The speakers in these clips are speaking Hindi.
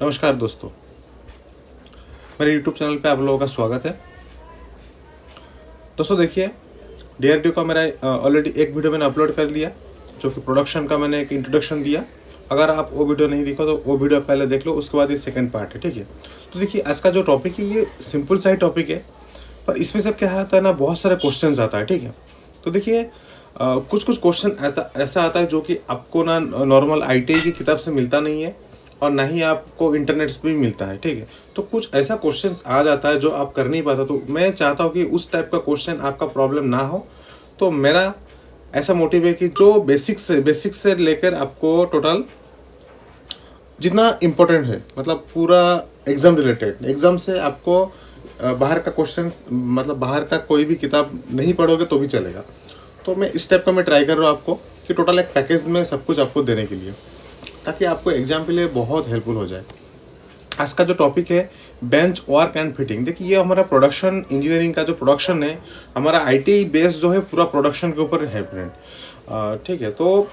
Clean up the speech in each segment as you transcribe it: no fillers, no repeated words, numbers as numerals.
नमस्कार दोस्तों, मेरे YouTube चैनल पे आप लोगों का स्वागत है। दोस्तों देखिए, DRDO का मेरा ऑलरेडी एक वीडियो मैंने अपलोड कर लिया, जो कि प्रोडक्शन का मैंने एक इंट्रोडक्शन दिया। अगर आप वो वीडियो नहीं देखो तो वो वीडियो पहले देख लो, उसके बाद ये सेकंड पार्ट है, ठीक है। तो देखिए, आज का जो टॉपिक है ये सिंपल सा ही टॉपिक है, पर इसमें से क्या आता है ना, बहुत सारे क्वेश्चन आता है, ठीक है। तो देखिए, कुछ कुछ क्वेश्चन ऐसा आता है जो कि आपको ना नॉर्मल ITI की किताब से मिलता नहीं है और ना ही आपको इंटरनेट पे भी मिलता है, ठीक है। तो कुछ ऐसा क्वेश्चन आ जाता है जो आप कर नहीं पाता, तो मैं चाहता हूँ कि उस टाइप का क्वेश्चन आपका प्रॉब्लम ना हो। तो मेरा ऐसा मोटिव है कि जो बेसिक से लेकर आपको टोटल जितना इम्पोर्टेंट है, मतलब पूरा एग्ज़ाम रिलेटेड, एग्ज़ाम से आपको बाहर का क्वेश्चन, मतलब बाहर का कोई भी किताब नहीं पढ़ोगे तो भी चलेगा। तो मैं इस टाइप का मैं ट्राई कर रहा हूँ आपको कि टोटल एक पैकेज में सब कुछ आपको देने के लिए, ताकि आपको एग्जाम के लिए बहुत हेल्पफुल हो जाए। आज का जो टॉपिक है बेंच वर्क एंड फिटिंग। देखिए, ये हमारा प्रोडक्शन इंजीनियरिंग का जो प्रोडक्शन है, हमारा ITI बेस जो है पूरा प्रोडक्शन के ऊपर है फ्रेंड, ठीक है। तो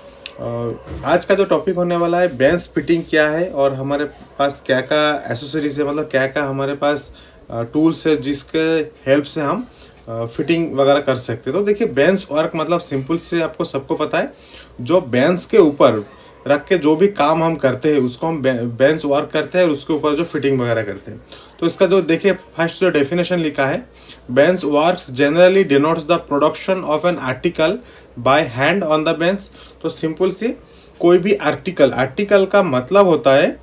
आज का जो टॉपिक होने वाला है बेंच फिटिंग क्या है और हमारे पास क्या क्या एसेसरीज है, मतलब क्या क्या हमारे पास टूल्स है जिसके हेल्प से हम फिटिंग वगैरह कर सकते हैं। तो देखिए, बेंच वर्क मतलब सिंपल से आपको सबको पता है, जो बेंच के ऊपर रख के जो भी काम हम करते हैं उसको हम बेंच वर्क करते हैं, और उसके ऊपर जो फिटिंग वगैरह करते हैं। तो इसका जो देखिए फर्स्ट जो डेफिनेशन लिखा है, bench works generally denotes the production of an article by hand on the bench. तो सिंपल सी, कोई भी आर्टिकल का मतलब होता है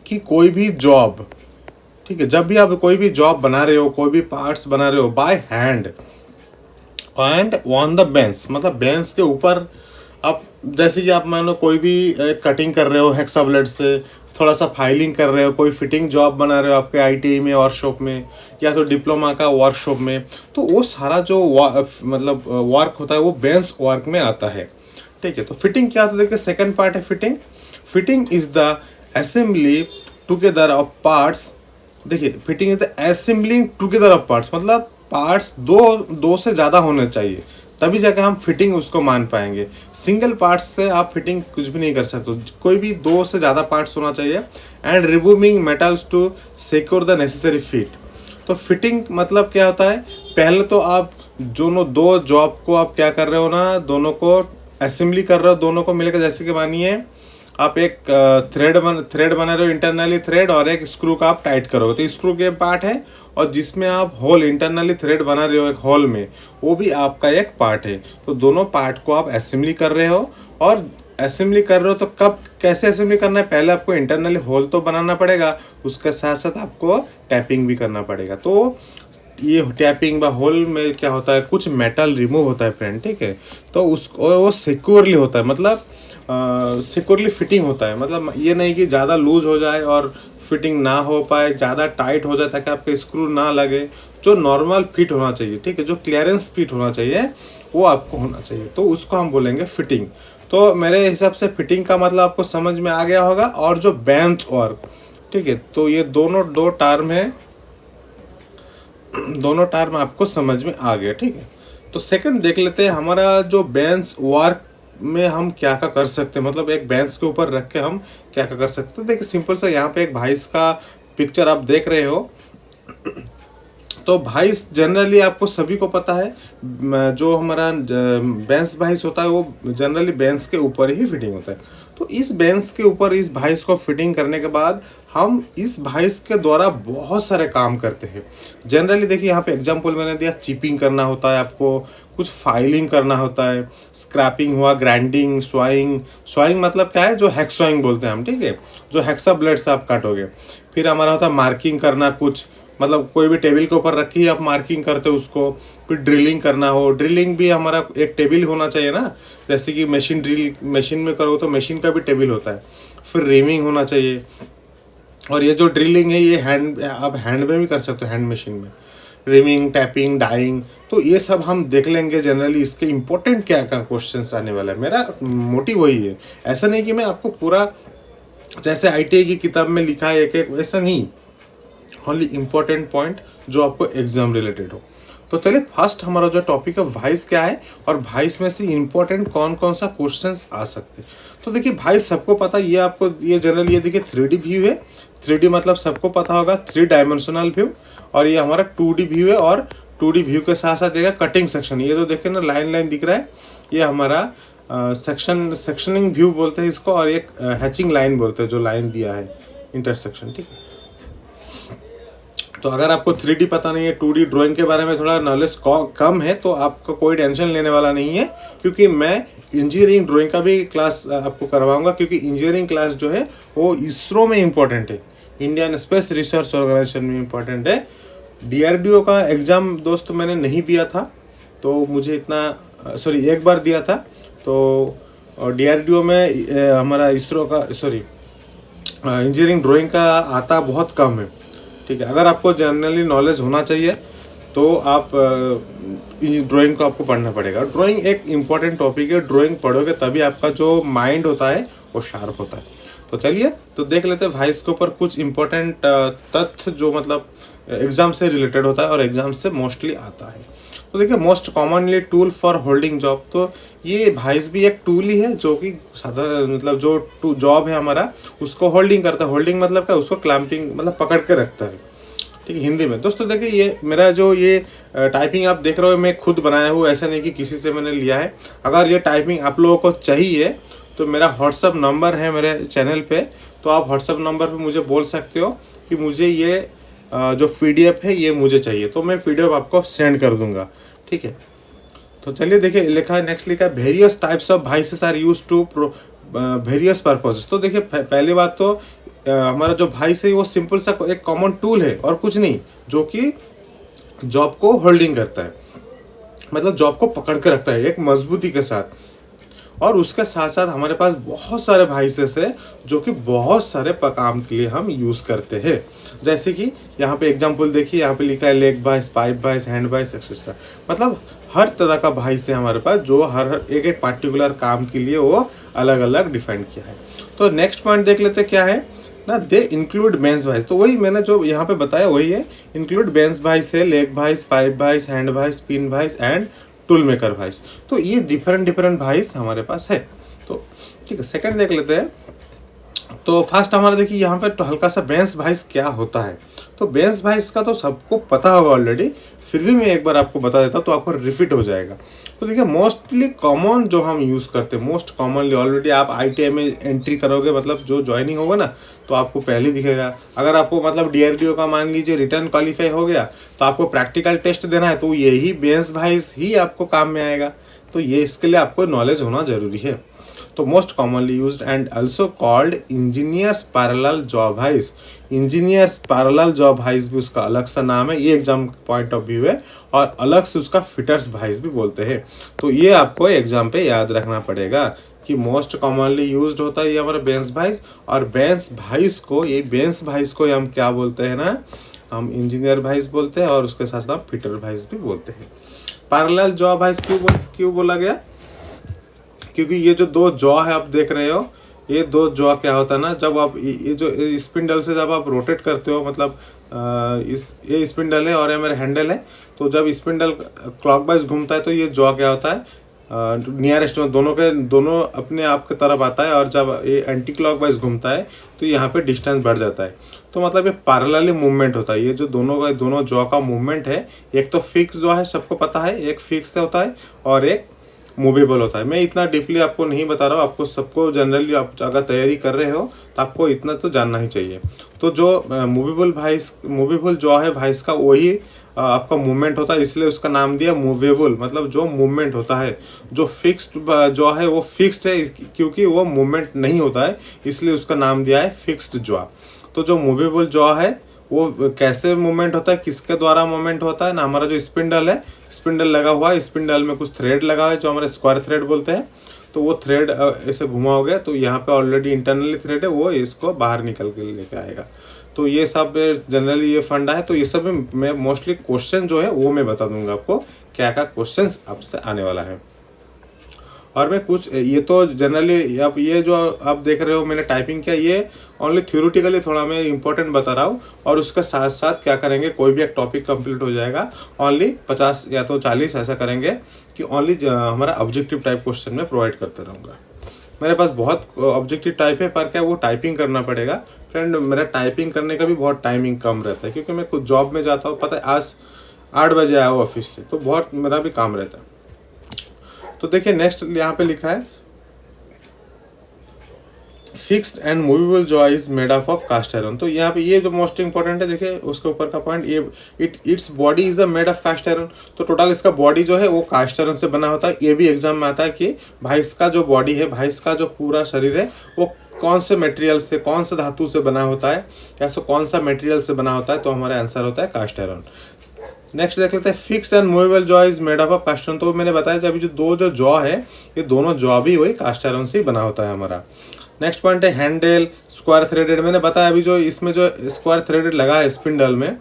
कि कोई भी जॉब, ठीक है। जब भी आप कोई भी जॉब बना रहे हो, कोई भी पार्ट्स बना रहे हो by hand and on the bench, मतलब बेंच के ऊपर आप, जैसे कि आप मानो कोई भी कटिंग कर रहे हो हेक्सा ब्लेड से, थोड़ा सा फाइलिंग कर रहे हो, कोई फिटिंग जॉब बना रहे हो आपके ITI में वर्कशॉप में, या तो डिप्लोमा का वर्कशॉप में, तो वो सारा जो मतलब वर्क होता है वो बेंच वर्क में आता है, ठीक है। तो फिटिंग क्या होता है, देखिए सेकंड पार्ट है fitting. Fitting is the assembly together of parts. देखिए, fitting is the assembling together of parts, मतलब पार्ट्स दो से ज़्यादा होने चाहिए, तभी जाकर हम फिटिंग उसको मान पाएंगे। सिंगल पार्ट्स से आप फिटिंग कुछ भी नहीं कर सकते, कोई भी 2 से ज़्यादा पार्ट्स होना चाहिए। And removing metals to secure the necessary fit. तो फिटिंग मतलब क्या होता है, पहले तो आप दोनों दो जॉब को आप क्या कर रहे हो ना, दोनों को असेंबली कर रहे हो, दोनों को मिलकर, जैसे कि मानिए आप एक थ्रेड बना रहे हो, इंटरनली थ्रेड, और एक स्क्रू का आप टाइट करोगे, तो स्क्रू के पार्ट है, और जिसमें आप होल इंटरनली थ्रेड बना रहे हो एक होल में, वो भी आपका एक पार्ट है। तो दोनों पार्ट को आप असेंबली कर रहे हो, और असेंबली कर रहे हो तो कब कैसे असेंबली करना है, पहले आपको इंटरनली होल तो बनाना पड़ेगा, उसके साथ साथ आपको टैपिंग भी करना पड़ेगा। तो ये टैपिंग व होल में क्या होता है, कुछ मेटल रिमूव होता है फ्रेंड, ठीक है। तो उसको वो सिक्योरली होता है, मतलब सिक्योरली फिटिंग होता है, मतलब ये नहीं कि ज़्यादा लूज हो जाए और फिटिंग ना हो पाए, ज़्यादा टाइट हो जाए ताकि आपके स्क्रू ना लगे। जो नॉर्मल फिट होना चाहिए, ठीक है, जो क्लियरेंस फिट होना चाहिए वो आपको होना चाहिए, तो उसको हम बोलेंगे फिटिंग। तो मेरे हिसाब से फिटिंग का मतलब आपको समझ में आ गया होगा। और जो बेंच वर्क, ठीक है, तो ये दो टर्म है, दोनों टर्म आपको समझ में आ गया, ठीक है। तो सेकंड देख लेते हैं, हमारा जो बेंच वर्क में हम क्या क्या कर सकते हैं, मतलब एक बेंच के ऊपर रख के हम क्या क्या कर सकते हैं। देखिए सिंपल सा, यहाँ पे एक भाइस का पिक्चर आप देख रहे हो। तो भाइस जनरली आपको सभी को पता है, जो हमारा बेंच भाइस होता है वो जनरली बेंच के ऊपर ही फिटिंग होता है। तो इस बेंच के ऊपर इस भाइस को फिटिंग करने के बाद हम इस भाइस के द्वारा बहुत सारे काम करते हैं। जनरली देखिए, यहाँ पे एग्जांपल मैंने दिया, चिपिंग करना होता है आपको, कुछ फाइलिंग करना होता है, स्क्रैपिंग हुआ, ग्राइंडिंग, स्वाइंग मतलब क्या है, जो हेक्स स्वाइंग बोलते हैं हम, ठीक है, जो हेक्सा ब्लेड से आप काटोगे। फिर हमारा होता है मार्किंग करना, कुछ मतलब कोई भी टेबल के ऊपर रखी आप मार्किंग करते हो उसको। फिर ड्रिलिंग करना हो, ड्रिलिंग भी हमारा एक टेबल होना चाहिए ना, जैसे कि मशीन में करो तो मशीन का भी टेबल होता है। फिर रेमिंग होना चाहिए, और ये जो ड्रिलिंग है ये आप हैंड में भी कर सकते हो, हैंड मशीन में, रिमिंग, टैपिंग, डाइंग। तो ये सब हम देख लेंगे जनरली, इसके इंपॉर्टेंट क्या क्या क्वेश्चंस आने वाला है। मेरा मोटिव वही है, ऐसा नहीं कि मैं आपको पूरा जैसे ITI की किताब में लिखा है एक एक, वैसा नहीं, ओनली इम्पोर्टेंट पॉइंट जो आपको एग्जाम रिलेटेड हो। तो चलिए फर्स्ट हमारा जो टॉपिक है वाइस क्या है और वाइस में से इंपॉर्टेंट कौन कौन सा क्वेश्चंस आ सकते हैं। तो देखिए वाइस सबको पता, ये आपको ये जनरल ये देखिए 3D व्यू है। 3D मतलब सबको पता होगा 3 डायमेंशनल व्यू, और ये हमारा 2D व्यू है। और 2D व्यू के साथ साथ देगा कटिंग सेक्शन, ये तो देखिए ना लाइन लाइन दिख रहा है, ये हमारा सेक्शनिंग व्यू बोलते हैं इसको, और एक हैचिंग लाइन बोलते हैं जो लाइन दिया है इंटरसेक्शन, ठीक है। तो अगर आपको 3D पता नहीं है, 2D ड्राइंग के बारे में थोड़ा नॉलेज कम है, तो आपको कोई टेंशन लेने वाला नहीं है, क्योंकि मैं इंजीनियरिंग ड्राइंग का भी क्लास आपको करवाऊंगा। क्योंकि इंजीनियरिंग क्लास जो है वो इसरो में इम्पोर्टेंट है, इंडियन स्पेस रिसर्च ऑर्गेनाइजेशन में इम्पोर्टेंट है। DRDO का एग्ज़ाम दोस्त मैंने नहीं दिया था, तो मुझे इतना एक बार दिया था। तो DRDO में हमारा इसरो का इंजीनियरिंग ड्राइंग का आता बहुत कम है, ठीक है। अगर आपको जनरली नॉलेज होना चाहिए तो आप ड्राइंग को आपको पढ़ना पड़ेगा। ड्राइंग एक इम्पॉर्टेंट टॉपिक है, ड्राइंग पढ़ोगे तभी आपका जो माइंड होता है वो शार्प होता है। तो चलिए तो देख लेते हैं वाइस के ऊपर कुछ इम्पोर्टेंट तथ्य जो मतलब एग्जाम से रिलेटेड होता है और एग्जाम से मोस्टली आता है। तो देखिए most commonly tool for holding job, तो ये वाइस भी एक टूल ही है जो कि साधारण मतलब जो जॉब है हमारा उसको होल्डिंग करता है। होल्डिंग मतलब क्या, उसको क्लैंपिंग मतलब पकड़ के रखता है, ठीक है, हिंदी में। दोस्तों देखिए ये मेरा जो ये टाइपिंग आप देख रहे हो मैं खुद बनाया हूँ, ऐसा नहीं कि किसी से मैंने लिया है। अगर ये टाइपिंग आप लोगों को चाहिए तो मेरा व्हाट्सअप नंबर है मेरे चैनल पे, तो आप व्हाट्सअप नंबर पे मुझे बोल सकते हो कि मुझे ये जो PDF है ये मुझे चाहिए, तो मैं PDF आपको सेंड कर दूंगा, ठीक है। तो चलिए देखिए लिखा है, नेक्स्ट लिखा है various types of vices are used to various purposes. तो देखिए पहली बात तो हमारा जो वॉइस है वो सिंपल सा एक कॉमन टूल है और कुछ नहीं, जो कि जॉब को होल्डिंग करता है, मतलब जॉब को पकड़ के रखता है एक मजबूती के साथ। और उसके साथ साथ हमारे पास बहुत सारे वॉइसेस है जो कि बहुत सारे काम के लिए हम यूज़ करते हैं। जैसे कि यहाँ पे एग्जांपल देखिए, यहाँ पे लिखा है leg voice, pipe voice, hand voice etcetera. मतलब हर तरह का वॉइस है हमारे पास जो हर एक पार्टिकुलर काम के लिए वो अलग अलग डिफाइन किया है। तो नेक्स्ट पॉइंट देख लेते क्या है ना, दे इंक्लूड बेंच वॉइस। तो वही मैंने जो यहाँ पे बताया वही है, इंक्लूड बेंच वॉइस है, leg voice, pipe voice, hand voice, pin voice and tool maker voice. तो ये डिफरेंट वॉइस हमारे पास है। तो ठीक है, सेकंड देख लेते हैं। तो फर्स्ट हमारा देखिए यहाँ पे तो हल्का सा बेंच वॉइस क्या होता है। तो बेंच वॉइस का तो सबको पता होगा ऑलरेडी, फिर भी मैं एक बार आपको बता देता हूँ तो आपको रिपीट हो जाएगा। तो देखिए मोस्टली कॉमन जो हम यूज़ करते हैं, मोस्ट कॉमनली ऑलरेडी आप ITI में एंट्री करोगे, मतलब जो ज्वाइनिंग होगा ना तो आपको पहले दिखेगा। अगर आपको मतलब DRDO का मान लीजिए रिटर्न क्वालिफाई हो गया तो आपको प्रैक्टिकल टेस्ट देना है, तो यही बेंच वॉइस ही आपको काम में आएगा। तो ये इसके लिए आपको नॉलेज होना जरूरी है। तो most commonly used and also called engineers parallel job voice. Engineers parallel voice voice भी उसका अलग सा नाम है, ये एग्जाम पॉइंट ऑफ व्यू है, और अलग से उसका फिटर्स वॉइस भी बोलते हैं। तो ये आपको एग्जाम पे याद रखना पड़ेगा कि मोस्ट कॉमनली यूज्ड होता है ये हमारा बेंच वॉइस, और बेंच वॉइस को हम क्या बोलते हैं ना, हम इंजीनियर वॉइस बोलते हैं, और उसके साथ साथ फिटर वॉइस भी बोलते हैं। पैरेलल जॉ वॉइस क्यों बोला गया, क्योंकि ये जो दो जॉ है आप देख रहे हो, ये दो जॉ क्या होता है ना, जब आप ये जो स्पिंडल से जब आप रोटेट करते हो, मतलब ये स्पिंडल है और ये मेरा हैंडल है, तो जब स्पिंडल क्लॉकवाइज घूमता है तो ये जॉ क्या होता है, नियरेस्ट में दोनों अपने आप की तरफ आता है, और जब ये एंटी क्लॉकवाइज घूमता है तो यहाँ पे डिस्टेंस बढ़ जाता है। तो मतलब ये पैरेलली मूवमेंट होता है। ये जो दोनों जॉ का मूवमेंट है, एक तो फिक्स जॉ है सबको पता है, एक फिक्स होता है और एक मूवेबल होता है। मैं इतना डीपली आपको नहीं बता रहा हूँ, आपको सबको जनरली आप अगर तैयारी कर रहे हो तो आपको इतना तो जानना ही चाहिए। तो जो मूवेबल जॉ है वॉइस का, वही आपका मूवमेंट होता है, इसलिए उसका नाम दिया मूवेबल, मतलब जो मूवमेंट होता है। जो फिक्स्ड जॉ है वो फिक्स्ड है क्योंकि वो मूवमेंट नहीं होता है, इसलिए उसका नाम दिया है फिक्स्ड जॉ। तो जो मूवेबल जॉ है वो कैसे मूवमेंट होता है, किसके द्वारा मूवमेंट होता है ना, हमारा जो स्पिंडल है, स्पिंडल लगा हुआ है, स्पिंडल में कुछ थ्रेड लगा हुआ है जो हमारे स्क्वायर थ्रेड बोलते हैं। तो वो थ्रेड ऐसे घुमा हो गया, तो यहाँ पे ऑलरेडी इंटरनली थ्रेड है, वो इसको बाहर निकल के लेके आएगा। तो ये सब जनरली ये फंडा है। तो ये सब मैं मोस्टली क्वेश्चन जो है वो मैं बता दूंगा आपको क्या क्या क्वेश्चन आपसे आने वाला है। और मैं कुछ ये तो जनरली आप ये जो आप देख रहे हो मैंने टाइपिंग किया, ये ओनली थ्योरेटिकली थोड़ा मैं इंपॉर्टेंट बता रहा हूँ, और उसका साथ साथ क्या करेंगे, कोई भी एक टॉपिक कंप्लीट हो जाएगा, ओनली 50 या तो 40 ऐसा करेंगे कि ओनली हमारा ऑब्जेक्टिव टाइप क्वेश्चन में प्रोवाइड करते रहूँगा। मेरे पास बहुत ऑब्जेक्टिव टाइप है, पर क्या वो टाइपिंग करना पड़ेगा फ्रेंड। मेरा टाइपिंग करने का भी बहुत टाइमिंग कम रहता है, क्योंकि मैं कुछ जॉब में जाता हूँ, पता है आज 8 बजे आया हूँ ऑफिस से, तो बहुत मेरा भी काम रहता है। तो देखिए नेक्स्ट यहाँ पे लिखा है fixed and movable jaw is made up of cast iron. तो यहाँ पे ये जो मोस्ट इंपॉर्टेंट है, देखिए उसके ऊपर का पॉइंट, ये its body is a made of cast iron. तो टोटल इसका बॉडी जो है वो कास्ट आयरन से बना होता है। ये भी एग्जाम में आता है कि भाई इसका जो बॉडी है, भाई इसका जो पूरा शरीर है वो कौन से मटेरियल से, कौन से धातु से बना होता है, या सो कौन सा मटेरियल से बना होता है, तो हमारा आंसर होता है कास्ट आयरन। नेक्स्ट देख लेते हैं fixed and movable jaw is made up of cast iron. तो मैंने बताया जब जो जॉ है, ये दोनों जॉ भी वही कास्ट आयरन से ही बना होता है हमारा। नेक्स्ट पॉइंट है हैंडल स्क्वायर थ्रेडेड। मैंने बताया अभी जो इसमें जो स्क्वायर थ्रेडेड लगा है स्पिंडल में,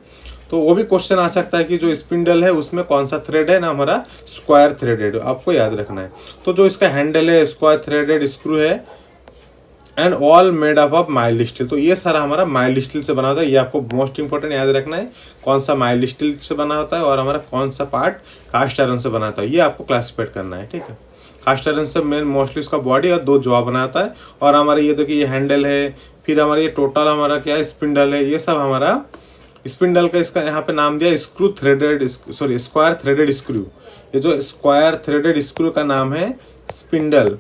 तो वो भी क्वेश्चन आ सकता है कि जो स्पिंडल है उसमें कौन सा थ्रेड है ना, हमारा स्क्वायर थ्रेडेड, आपको याद रखना है। तो जो इसका हैंडल है स्क्वायर थ्रेडेड स्क्रू है, and all made up of mild steel. तो ये सारा हमारा माइल्ड स्टील से बना होता है। ये आपको मोस्ट इंपॉर्टेंट याद रखना है, कौन सा माइल्ड स्टील से बना होता है और हमारा कौन सा पार्ट कास्ट आयरन से बना होता है, ये आपको क्लासिफाइड करना है, ठीक है। कास्ट आयरन से मेन मोस्टली इसका बॉडी और 2 जॉ बनाता है, और हमारा ये देखिए ये हैंडल है, फिर हमारा ये टोटल हमारा क्या है स्पिंडल है, ये सब हमारा स्पिंडल का इसका यहाँ पे नाम दिया screw threaded, sorry square threaded screw. ये जो स्क्वायर थ्रेडेड स्क्रू का नाम है स्पिंडल,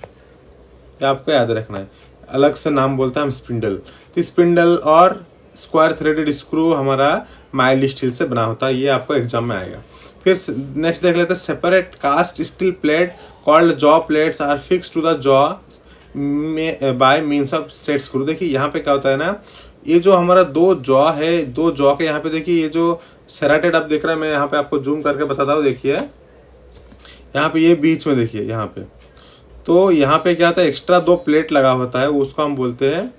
ये आपको याद रखना है, अलग से नाम बोलते हैं हम स्पिंडल। तो स्पिंडल और स्क्वायर थ्रेडेड स्क्रू हमारा माइल्ड स्टील से बना होता है, ये आपको एग्जाम में आएगा। फिर नेक्स्ट देख लेते हैं separate cast steel plate called jaw plates are fix to the jaw by means of set screw. देखिए यहाँ पे क्या होता है ना, ये जो हमारा 2 जॉ है, 2 जॉ के यहाँ पे देखिए ये जो सेराटेड आप देख रहे हैं, मैं यहाँ पे आपको जूम करके बताता हूँ। देखिए यहाँ पे ये बीच में देखिए यहाँ पे, तो यहाँ पे क्या होता है एक्स्ट्रा 2 प्लेट लगा होता है, उसको हम बोलते हैं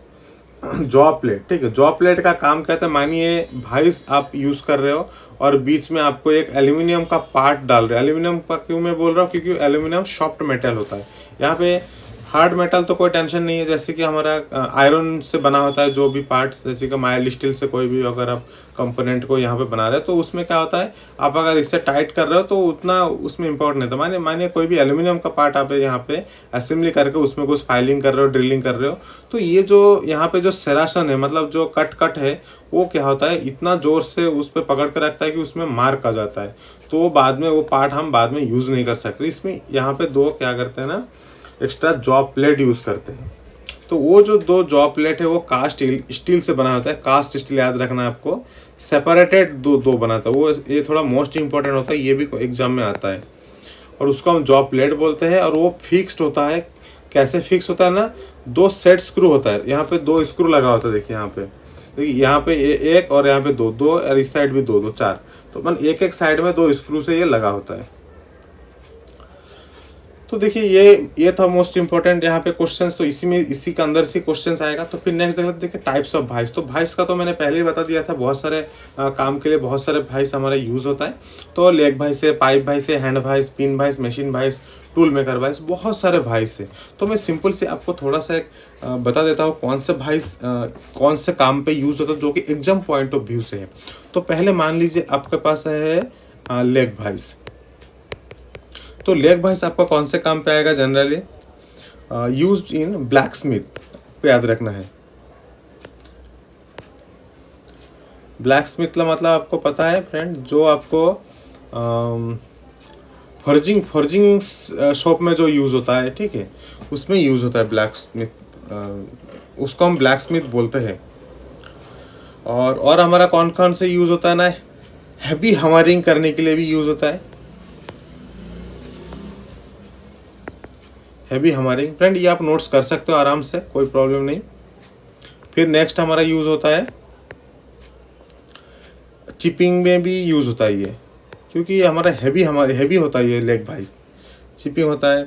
जॉ प्लेट, ठीक है। जॉ प्लेट का काम कहता है, मानिए भाइस आप यूज़ कर रहे हो और बीच में आपको एक एल्यूमिनियम का पार्ट डाल रहे हो। एल्यूमिनियम का क्यों मैं बोल रहा हूँ, क्योंकि एल्यूमिनियम सॉफ्ट मेटल होता है। यहाँ पे हार्ड मेटल तो कोई टेंशन नहीं है, जैसे कि हमारा आयरन से बना होता है जो भी पार्ट्स, जैसे कि माइल्ड स्टील से कोई भी अगर आप कंपोनेंट को यहाँ पे बना रहे हो, तो उसमें क्या होता है आप अगर इससे टाइट कर रहे हो तो उतना उसमें इंपॉर्टेंट नहीं था। मानिए कोई भी एल्यूमिनियम का पार्ट आप यहाँ पे असेंबली करके उसमें कुछ फाइलिंग कर रहे हो, ड्रिलिंग कर रहे हो, तो ये जो यहाँ पे जो सेराशन है, मतलब जो कट है, वो क्या होता है इतना जोर से उस पर पकड़ कर रखता है कि उसमें मार्क आ जाता है, तो बाद में वो पार्ट हम बाद में यूज़ नहीं कर सकते। इसमें यहाँ पे 2 क्या करते हैं ना, एक्स्ट्रा जॉ प्लेट यूज़ करते हैं। तो वो जो 2 जॉ प्लेट है वो कास्ट स्टील से बना होता है। कास्ट स्टील याद रखना है आपको, सेपरेटेड दो बनाता है वो, ये थोड़ा मोस्ट इंपॉर्टेंट होता है, ये भी एग्जाम में आता है, और उसको हम जॉ प्लेट बोलते हैं। और वो फिक्स्ड होता है। कैसे फिक्स होता है ना, 2 सेट स्क्रू होता है, यहाँ पे 2 स्क्रू लगा होता है। देखिए यहाँ पे, देखिए यहाँ पे एक और यहाँ पे 2 और इस साइड भी 2 4, तो अपन एक साइड में 2 स्क्रू से ये लगा होता है। तो देखिए ये था मोस्ट इंपॉर्टेंट यहाँ पे क्वेश्चंस। तो इसी के अंदर से क्वेश्चंस आएगा। तो फिर नेक्स्ट देख लेते देखिए टाइप्स ऑफ भाइस। तो भाइस का तो मैंने पहले ही बता दिया था, बहुत सारे काम के लिए बहुत सारे भाइस हमारा यूज़ होता है। तो लेग भाइस है, पाइप भाइस है, hand vice, pin vice, machine vice, tool maker vice, बहुत सारे भाइस है। तो मैं सिंपल से आपको थोड़ा सा बता देता हूँ कौन से भाइस कौन से काम पे यूज़ होता है, जो कि एग्जाम पॉइंट ऑफ व्यू से है। तो पहले मान लीजिए आपके पास है लेग भाइस। तो लेग भाइस आपका कौन से काम पे आएगा, generally used in black Smith को याद रखना है। ब्लैक स्मिथ का मतलब आपको पता है फ्रेंड, जो आपको फॉर्जिंग शॉप में जो यूज़ होता है, ठीक है, उसमें यूज़ होता है ब्लैक स्मिथ, उसको हम ब्लैक स्मिथ बोलते हैं। और हमारा कौन कौन से यूज़ होता है ना, हैवी हैमरिंग करने के लिए भी यूज़ होता है, हैवी हैमरिंग। फ्रेंड ये आप नोट्स कर सकते हो आराम से, कोई प्रॉब्लम नहीं। फिर नेक्स्ट हमारा यूज़ होता है चिपिंग में भी यूज़ होता है ये, क्योंकि ये हमारा हैवी होता है ये लेग भाइस, चिपिंग होता है।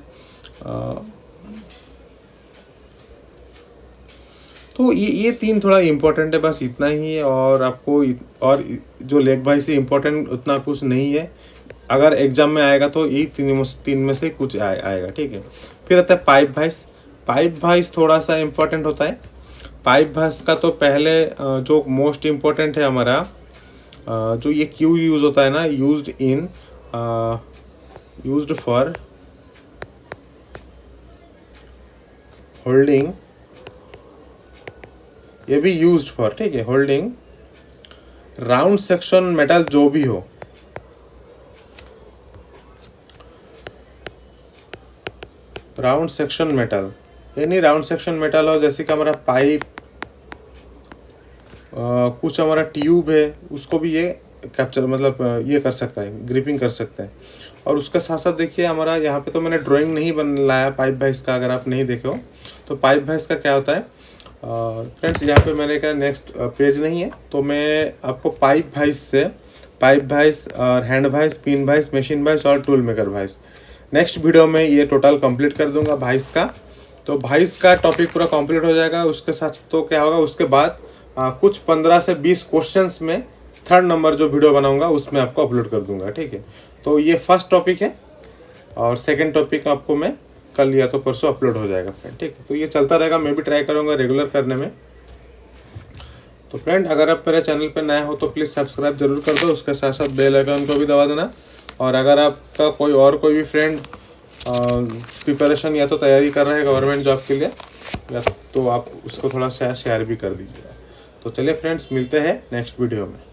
तो ये 3 थोड़ा इम्पोर्टेंट है, बस इतना ही है। और आपको और जो लेग भाइस से इम्पोर्टेंट उतना कुछ नहीं है, अगर एग्जाम में आएगा तो यही 3 में से कुछ आएगा, ठीक है। फिर आता है पाइप वाइज। पाइप वाइज थोड़ा सा इम्पोर्टेंट होता है। पाइप वाइज का तो पहले जो मोस्ट इम्पोर्टेंट है हमारा, जो ये क्यू यूज़ होता है ना, यूज्ड फॉर होल्डिंग, ये भी यूज्ड फॉर, ठीक है, होल्डिंग राउंड सेक्शन मेटल जो भी हो, round section metal, any round section metal हो, जैसे कि हमारा पाइप, कुछ हमारा ट्यूब है, उसको भी ये कैप्चर मतलब ये कर सकता है, ग्रिपिंग कर सकता है। और उसके साथ साथ देखिए हमारा यहाँ पे तो मैंने ड्राइंग नहीं बन लाया पाइप वाइज का, अगर आप नहीं देखे हो तो पाइप वाइज का क्या होता है फ्रेंड्स, यहाँ पे मेरे का नेक्स्ट पेज नहीं है, तो मैं आपको पाइप वाइज से, पाइप वाइज और hand vice, pin vice, machine vice और tool maker vice next video में ये टोटल कंप्लीट कर दूंगा वाइज का। तो वाइज का टॉपिक पूरा कंप्लीट हो जाएगा। उसके साथ तो क्या होगा, उसके बाद कुछ 15 से 20 क्वेश्चंस में 3rd नंबर जो वीडियो बनाऊंगा उसमें आपको अपलोड कर दूंगा, ठीक है। तो ये फर्स्ट टॉपिक है और सेकंड टॉपिक आपको मैं कल या तो परसों अपलोड हो जाएगा फ्रेंड, ठीक है। तो ये चलता रहेगा, मैं भी ट्राई करूँगा रेगुलर करने में। तो फ्रेंड अगर आप मेरे चैनल पर नए हो तो प्लीज़ सब्सक्राइब जरूर कर दो, उसके साथ साथ बेल आइकन को भी दबा देना। और अगर आपका कोई भी फ्रेंड प्रिपरेशन या तो तैयारी कर रहे हैं गवर्नमेंट जॉब के लिए, या तो आप उसको थोड़ा सा शेयर भी कर दीजिएगा। तो चलिए फ्रेंड्स, मिलते हैं नेक्स्ट वीडियो में।